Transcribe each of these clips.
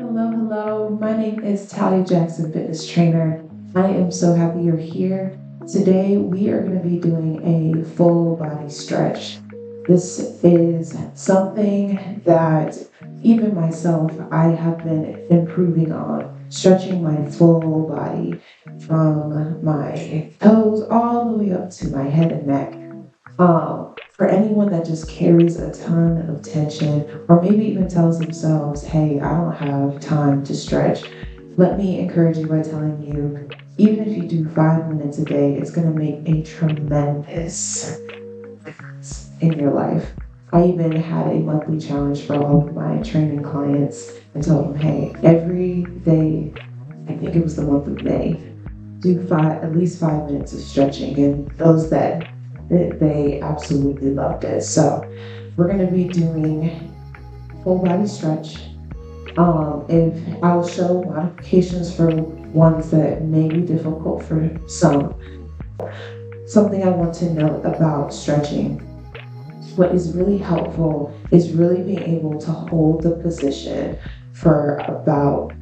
Hello, hello. My name is Talya Jackson, fitness trainer. I am so happy you're here. Today, we are going to be doing a full body stretch. This is something that even myself, I have been improving on, stretching my full body from my toes all the way up to my head and neck. For anyone that just carries a ton of tension, or maybe even tells themselves, hey, I don't have time to stretch, let me encourage you by telling you, even if you do 5 minutes a day, it's going to make a tremendous difference in your life. I even had a monthly challenge for all of my training clients and told them, hey, every day, I think it was the month of May, do at least 5 minutes of stretching. And those that they absolutely loved it. So we're going to be doing full body stretch. If I'll show modifications for ones that may be difficult for some. Something I want to note about stretching. What is really helpful is really being able to hold the position for about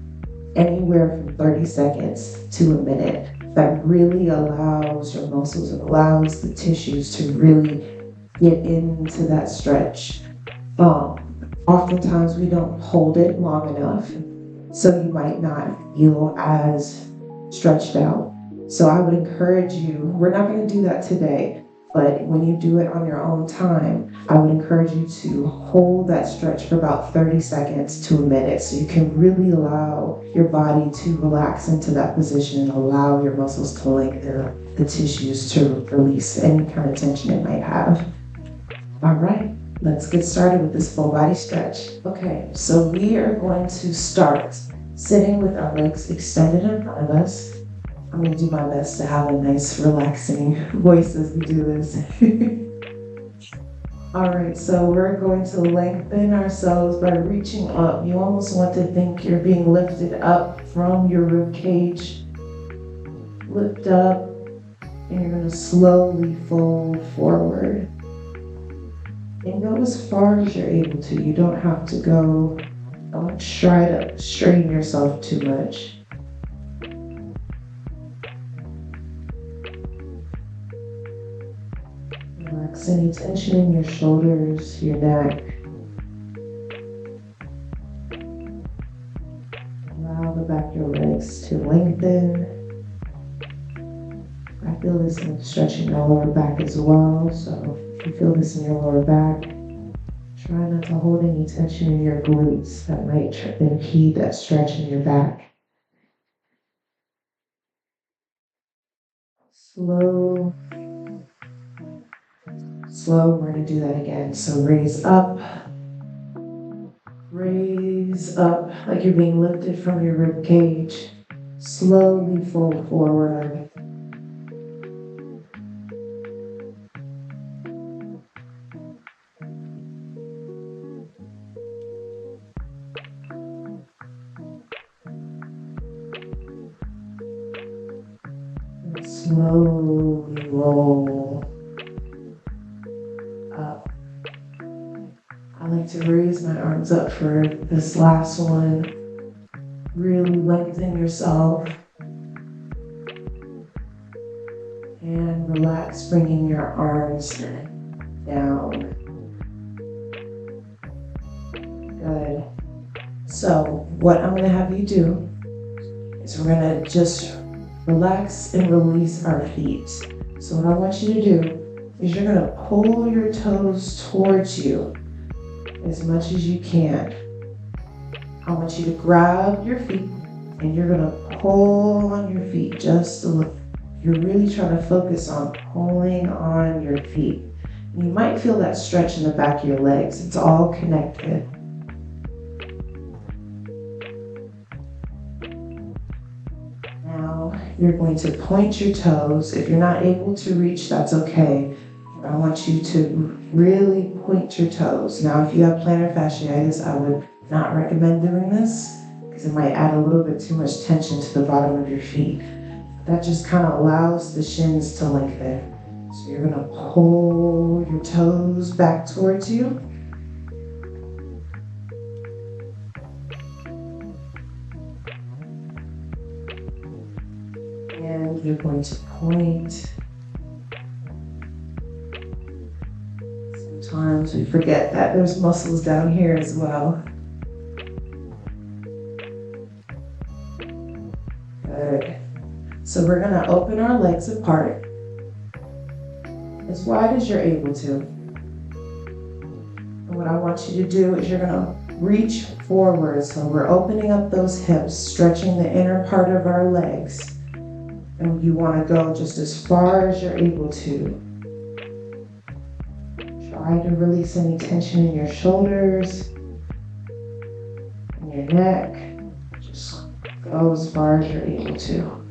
anywhere from 30 seconds to a minute. That really allows your muscles and allows the tissues to really get into that stretch. Oftentimes we don't hold it long enough, so you might not feel as stretched out. So I would encourage you, we're not going to do that today, but when you do it on your own time, I would encourage you to hold that stretch for about 30 seconds to a minute so you can really allow your body to relax into that position and allow your muscles to lengthen, the tissues to release any kind of tension it might have. All right, let's get started with this full body stretch. Okay, so we are going to start sitting with our legs extended in front of us. I'm going to do my best to have a nice, relaxing voice as we do this. All right, so we're going to lengthen ourselves by reaching up. You almost want to think you're being lifted up from your rib cage. Lift up, and you're going to slowly fold forward. And go as far as you're able to. You don't have to go, don't try to strain yourself too much. Relax any tension in your shoulders, your neck. Allow the back of your legs to lengthen. I feel this in stretching your lower back as well, so if you feel this in your lower back, try not to hold any tension in your glutes that might impede that stretch in your back. Slow, we're going to do that again. So raise up like you're being lifted from your rib cage. Slowly fold forward. And slowly roll up. I like to raise my arms up for this last one. Really lengthen yourself. And relax, bringing your arms down. Good. So what I'm going to have you do is we're going to just relax and release our feet. So what I want you to do is you're going to pull your toes towards you as much as you can. I want you to grab your feet and you're going to pull on your feet just a little. You're really trying to focus on pulling on your feet. You might feel that stretch in the back of your legs. It's all connected. Now you're going to point your toes. If you're not able to reach, that's okay. I want you to really point your toes. Now, if you have plantar fasciitis, I would not recommend doing this because it might add a little bit too much tension to the bottom of your feet. That just kind of allows the shins to lengthen. So you're going to pull your toes back towards you. And you're going to point. Sometimes we forget that there's muscles down here as well. Good. So we're gonna open our legs apart as wide as you're able to. And what I want you to do is you're gonna reach forward. So we're opening up those hips, stretching the inner part of our legs. And you wanna go just as far as you're able to. Try to release any tension in your shoulders, in your neck. Just go as far as you're able to.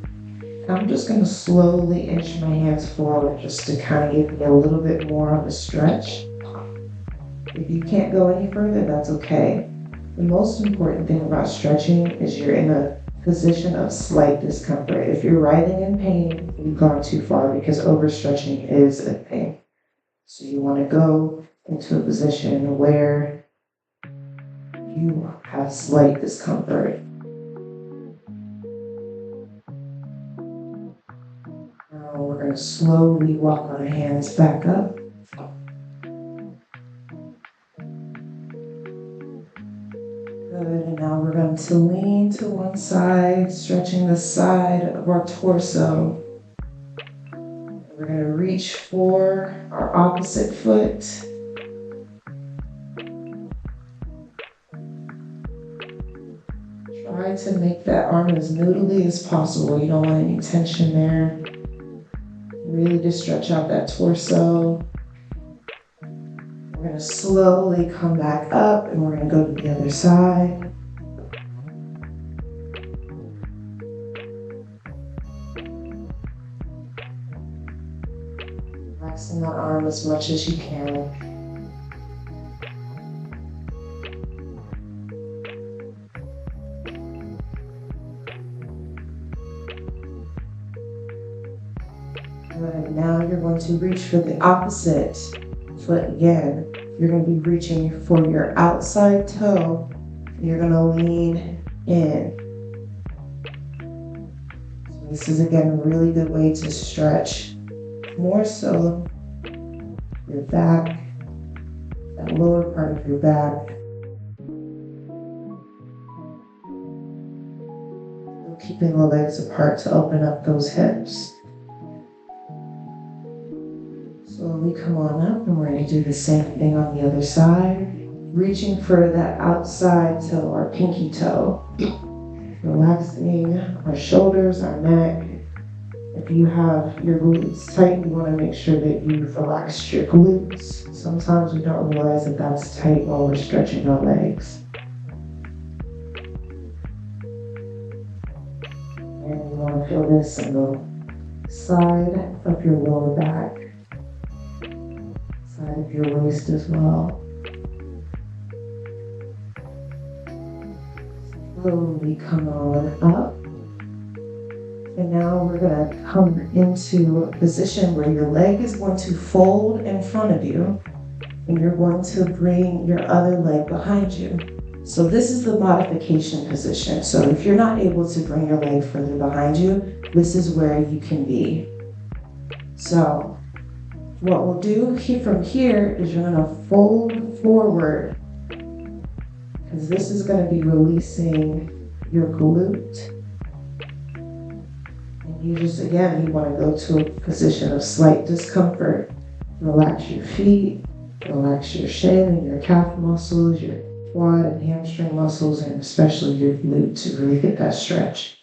I'm just going to slowly inch my hands forward just to kind of give me a little bit more of a stretch. If you can't go any further, that's okay. The most important thing about stretching is you're in a position of slight discomfort. If you're writhing in pain, you've gone too far because overstretching is a thing. So you want to go into a position where you have slight discomfort. Now we're going to slowly walk our hands back up. Good, and now we're going to lean to one side, stretching the side of our torso. We're going to reach for our opposite foot. Try to make that arm as noodly as possible. You don't want any tension there. Really just stretch out that torso. We're going to slowly come back up and we're going to go to the other side. Relaxing that arm as much as you can. Good. Now you're going to reach for the opposite foot again. You're going to be reaching for your outside toe. And you're going to lean in. So this is again a really good way to stretch. More so your back, that lower part of your back. Still keeping the legs apart to open up those hips. Slowly come on up and we're going to do the same thing on the other side. Reaching for that outside toe, our pinky toe. Relaxing our shoulders, our neck. If you have your glutes tight, you want to make sure that you've relaxed your glutes. Sometimes we don't realize that that's tight while we're stretching our legs. And you want to feel this on the side of your lower back, side of your waist as well. Slowly come on up. And now we're going to come into a position where your leg is going to fold in front of you and you're going to bring your other leg behind you. So this is the modification position. So if you're not able to bring your leg further behind you, this is where you can be. So what we'll do from here is you're going to fold forward because this is going to be releasing your glute. You just, again, you want to go to a position of slight discomfort. Relax your feet, relax your shin and your calf muscles, your quad and hamstring muscles, and especially your glute to really get that stretch.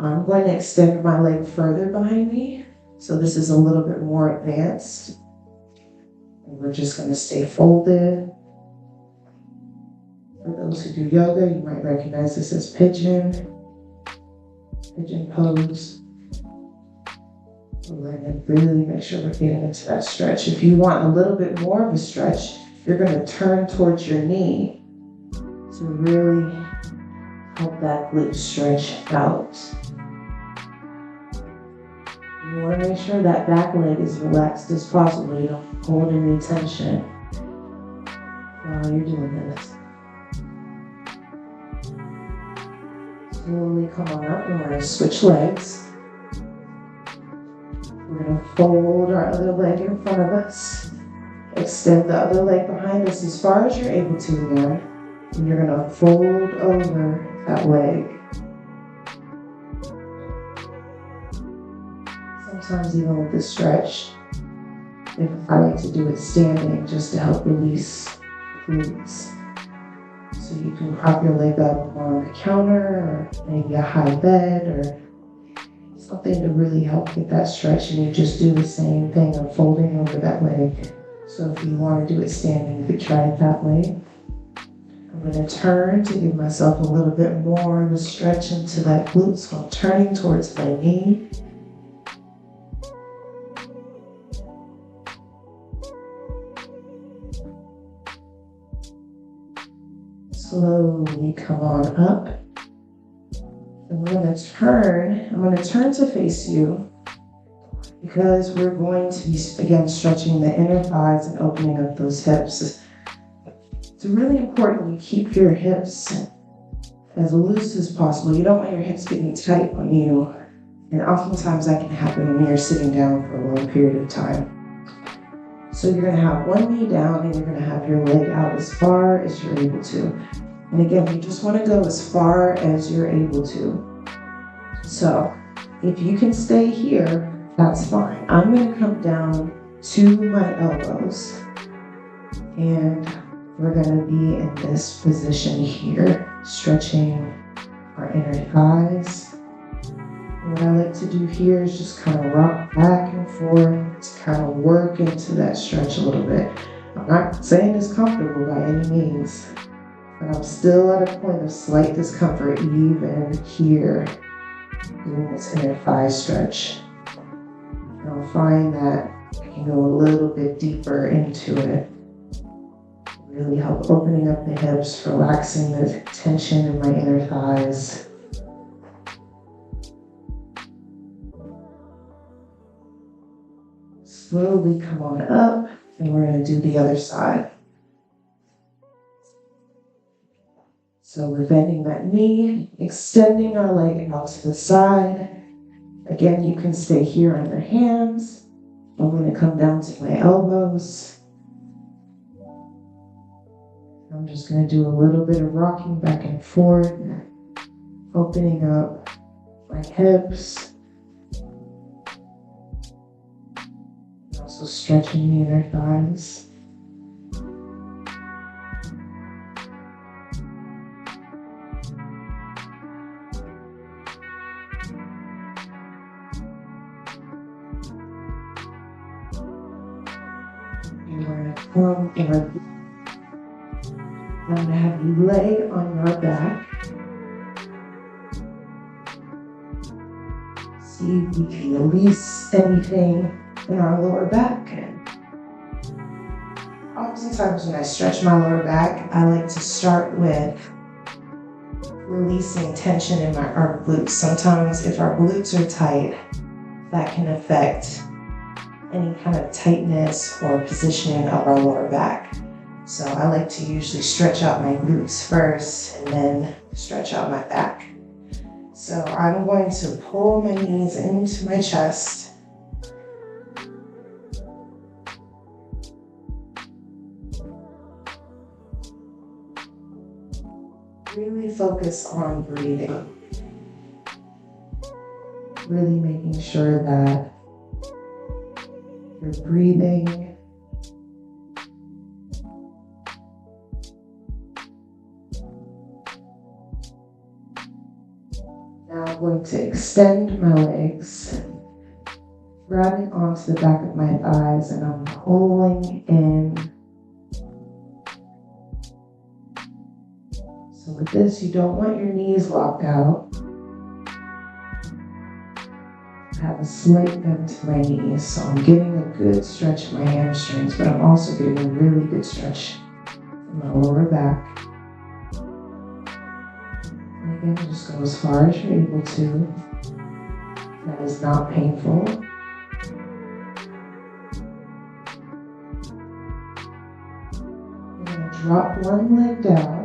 I'm going to extend my leg further behind me. So this is a little bit more advanced. And we're just going to stay folded. For those who do yoga, you might recognize this as pigeon pose. We're going to really make sure we're getting into that stretch. If you want a little bit more of a stretch, you're going to turn towards your knee to really help that glute stretch out. You want to make sure that back leg is relaxed as possible. You don't hold any tension while you're doing this. Slowly come on up and we're going to switch legs. We're going to fold our other leg in front of us. Extend the other leg behind us as far as you're able to again. And you're going to fold over that leg. Sometimes even with the stretch, if I like to do it standing just to help release glutes. So you can prop your leg up on the counter or maybe a high bed or something to really help get that stretch, and you just do the same thing of folding over that leg. So if you want to do it standing, you could try it that way. I'm going to turn to give myself a little bit more of a stretch into that glute. So I'm turning towards my knee. Slowly come on up. And I'm going to turn to face you because we're going to be, again, stretching the inner thighs and opening up those hips. It's really important you keep your hips as loose as possible. You don't want your hips getting tight on you. And oftentimes that can happen when you're sitting down for a long period of time. So you're going to have one knee down and you're going to have your leg out as far as you're able to. And again, you just want to go as far as you're able to. So if you can stay here, that's fine. I'm going to come down to my elbows and we're going to be in this position here, stretching our inner thighs. What I like to do here is just kind of rock back and forth to kind of work into that stretch a little bit. I'm not saying it's comfortable by any means, but I'm still at a point of slight discomfort even here doing this inner thigh stretch. And I'll find that I can go a little bit deeper into it. Really help opening up the hips, relaxing the tension in my inner thighs. Slowly come on up, and we're going to do the other side. So we're bending that knee, extending our leg out to the side. Again, you can stay here on your hands. I'm going to come down to my elbows. I'm just going to do a little bit of rocking back and forth, opening up my hips. Also stretching the inner thighs. And we're going to come in. I'm going to have you lay on your back. See if we can release anything in our lower back. Oftentimes when I stretch my lower back, I like to start with releasing tension in our glutes. Sometimes if our glutes are tight, that can affect any kind of tightness or positioning of our lower back. So I like to usually stretch out my glutes first and then stretch out my back. So I'm going to pull my knees into my chest. Really focus on breathing. Really making sure that you're breathing. Now I'm going to extend my legs, grabbing onto the back of my thighs, and I'm pulling in. So with this, you don't want your knees locked out. I have a slight bend to my knees, so I'm getting a good stretch in my hamstrings, but I'm also getting a really good stretch in my lower back. And again, just go as far as you're able to. That is not painful. You're going to drop one leg down.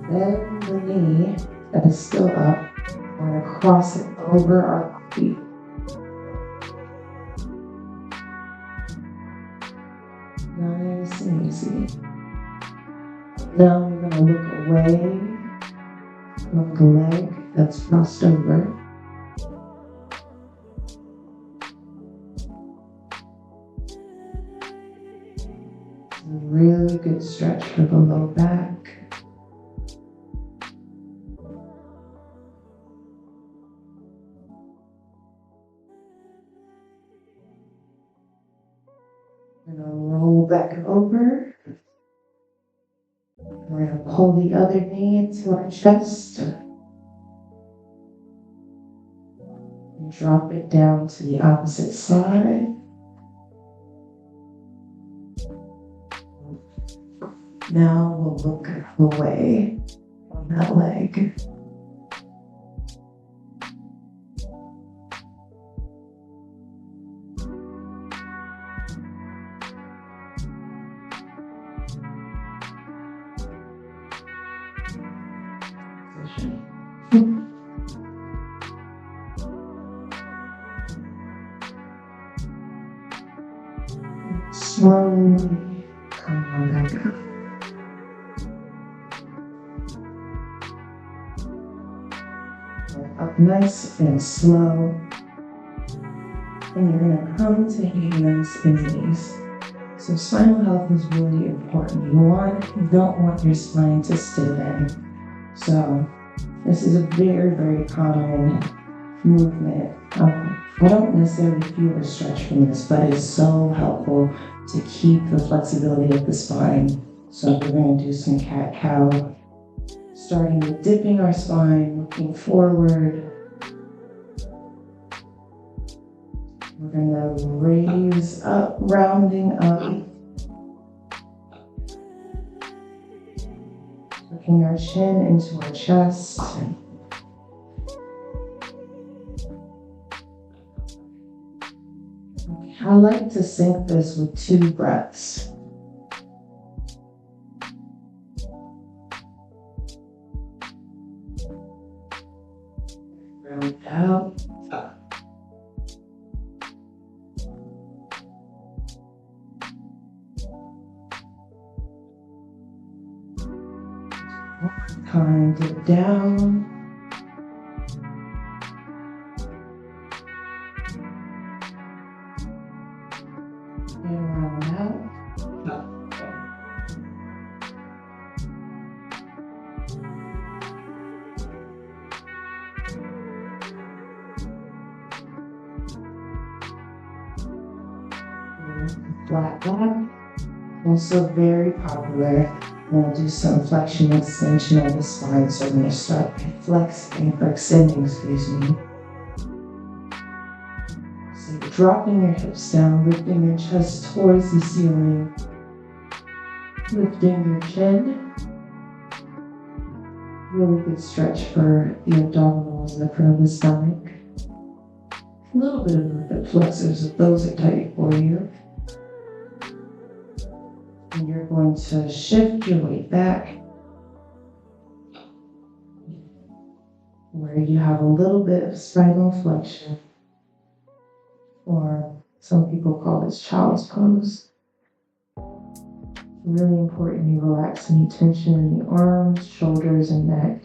Then the knee that is still up, we're going to cross it over our feet. and easy. Now we're going to look away from the leg that's crossed over. A really good stretch for the low back. We're going to roll back over. We're going to pull the other knee into our chest. And drop it down to the opposite side. Now we'll look away on that leg. Slowly come on back up. Up nice and slow. And you're going to come to hands and knees. So spinal health is really important. You don't want your spine to stiffen. So this is a very, very common movement. I don't necessarily feel a stretch from this, but it's so helpful to keep the flexibility of the spine. So we're going to do some cat-cow, starting with dipping our spine, looking forward. We're going to raise up, rounding up. Tucking our chin into our chest. I like to sync this with 2 breaths. Round out. Time to dip down. And round out. Flat back. Also very popular. We'll do some flexion extension of the spine. So I'm going to start extending, excuse me. So you're dropping your hips down, lifting your chest towards the ceiling, lifting your chin. Really good stretch for the abdominals and the front of the stomach. A little bit of the hip flexors if those are tight for you. And you're going to shift your weight back where you have a little bit of spinal flexion, or some people call this child's pose. Really important you relax any tension in the arms, shoulders, and neck.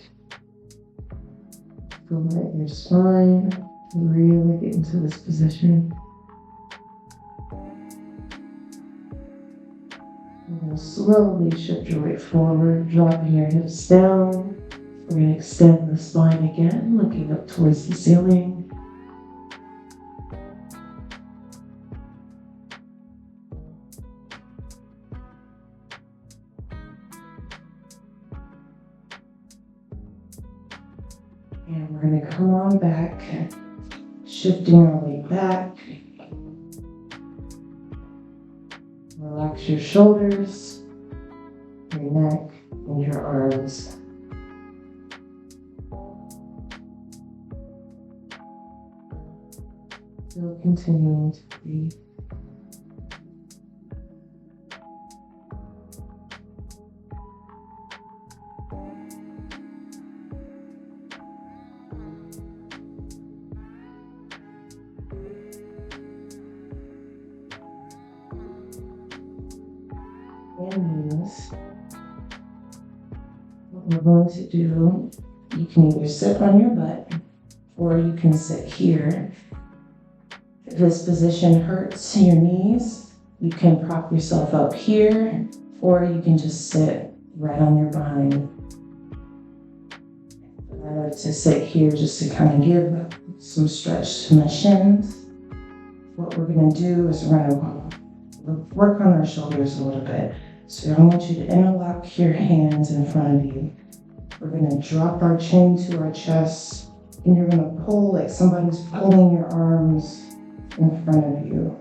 So let your spine really get into this position. You're going to slowly shift your weight forward, dropping your hips down. We're going to extend the spine again, looking up towards the ceiling. And we're going to come on back, shifting our weight back. Relax your shoulders, your neck, and your arms. Still continuing to breathe. your knees. What we're going to do, you can either sit on your butt or you can sit here. If this position hurts your knees, you can prop yourself up here, or you can just sit right on your behind. I like to sit here just to kind of give some stretch to my shins. What we're going to do is we're going to work on our shoulders a little bit. So I want you to interlock your hands in front of you. We're going to drop our chin to our chest, and you're going to pull like somebody's pulling your arms in front of you.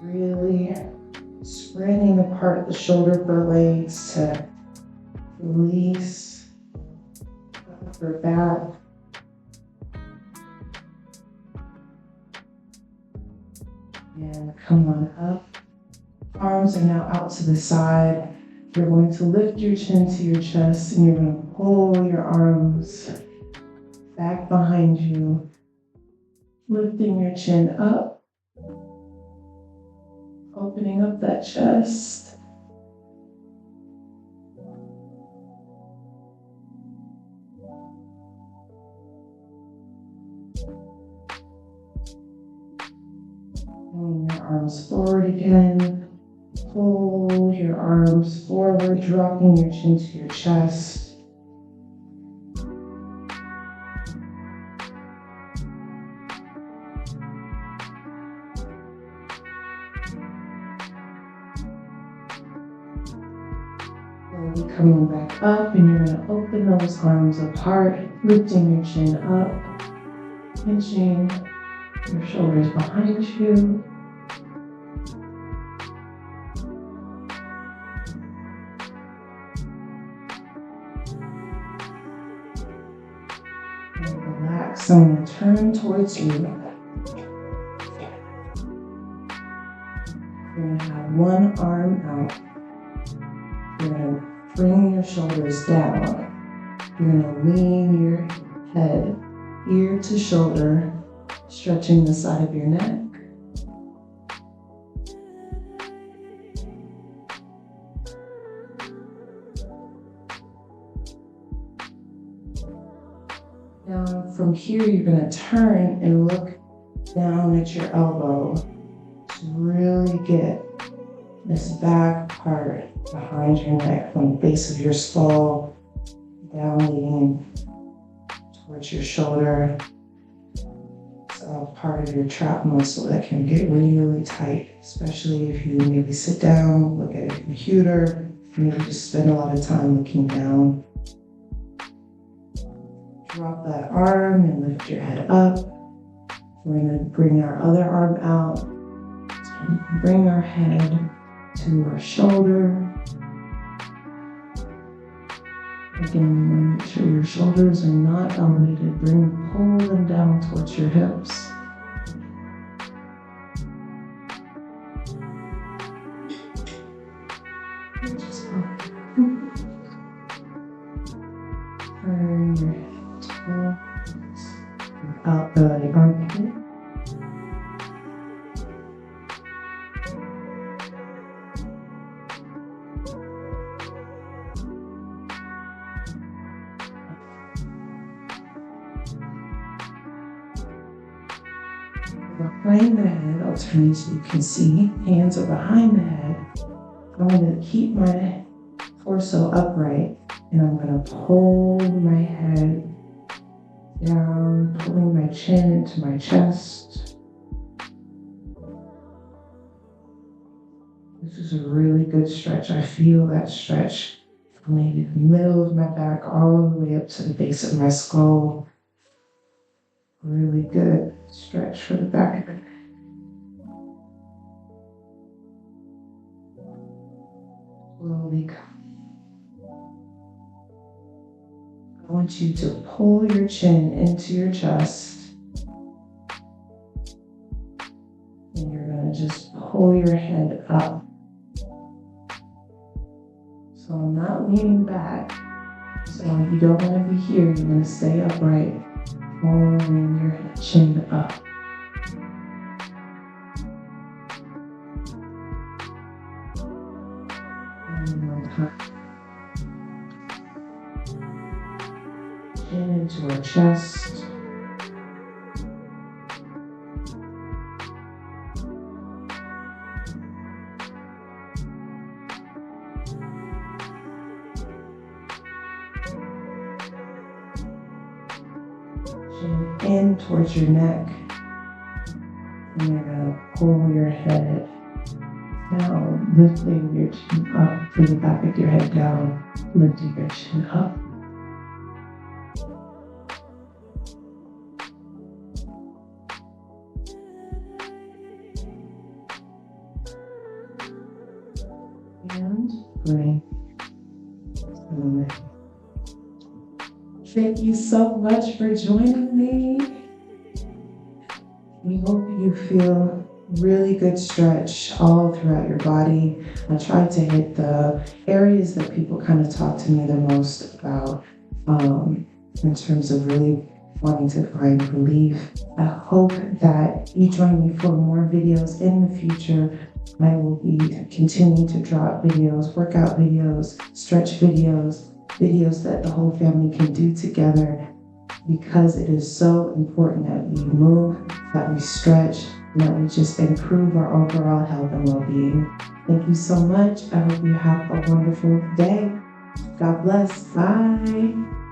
Really spreading apart the shoulder blades to release the upper back. And come on up. Arms are now out to the side. You're going to lift your chin to your chest and you're going to pull your arms back behind you, lifting your chin up, opening up that chest. Bring your arms forward again. Pull your arms forward, dropping your chin to your chest. Slowly coming back up, and you're going to open those arms apart, lifting your chin up, pinching your shoulders behind you. And relax. I'm going to turn towards you. You're going to have one arm out. You're going to bring your shoulders down. You're going to lean your head ear to shoulder, stretching the side of your neck. Now from here, you're going to turn and look down at your elbow to really get this back part behind your neck from the base of your skull down, leaning towards your shoulder. It's all part of your trap muscle that can get really, really tight, especially if you maybe sit down, look at a computer, maybe just spend a lot of time looking down. Drop that arm and lift your head up. We're going to bring our other arm out and bring our head to our shoulder. Again, make sure your shoulders are not elevated. Pull them down towards your hips. Turn your head towards out the armpit. Behind the head, I'll turn so you can see. Hands are behind the head. I'm going to keep my torso upright, and I'm going to pull my head down, pulling my chin into my chest. This is a really good stretch. I feel that stretch from maybe the middle of my back all the way up to the base of my skull. Really good stretch for the back of the neck. Slowly come. I want you to pull your chin into your chest. And you're going to just pull your head up. So I'm not leaning back. So you don't want to be here. You want to stay upright. pulling your chin up. And one time. Chin into our chest. Chin in towards your neck. And you're going to pull your head down, lifting your chin up, bring the back of your head down, lifting your chin up. And bring. Thank you so much for joining me. We hope you feel really good stretch all throughout your body. I tried to hit the areas that people kind of talk to me the most about in terms of really wanting to find relief. I hope that you join me for more videos in the future. I will be continuing to drop videos, workout videos, stretch videos, videos that the whole family can do together, because it is so important that we move, that we stretch, and that we just improve our overall health and well-being. Thank you so much. I hope you have a wonderful day. God bless. Bye.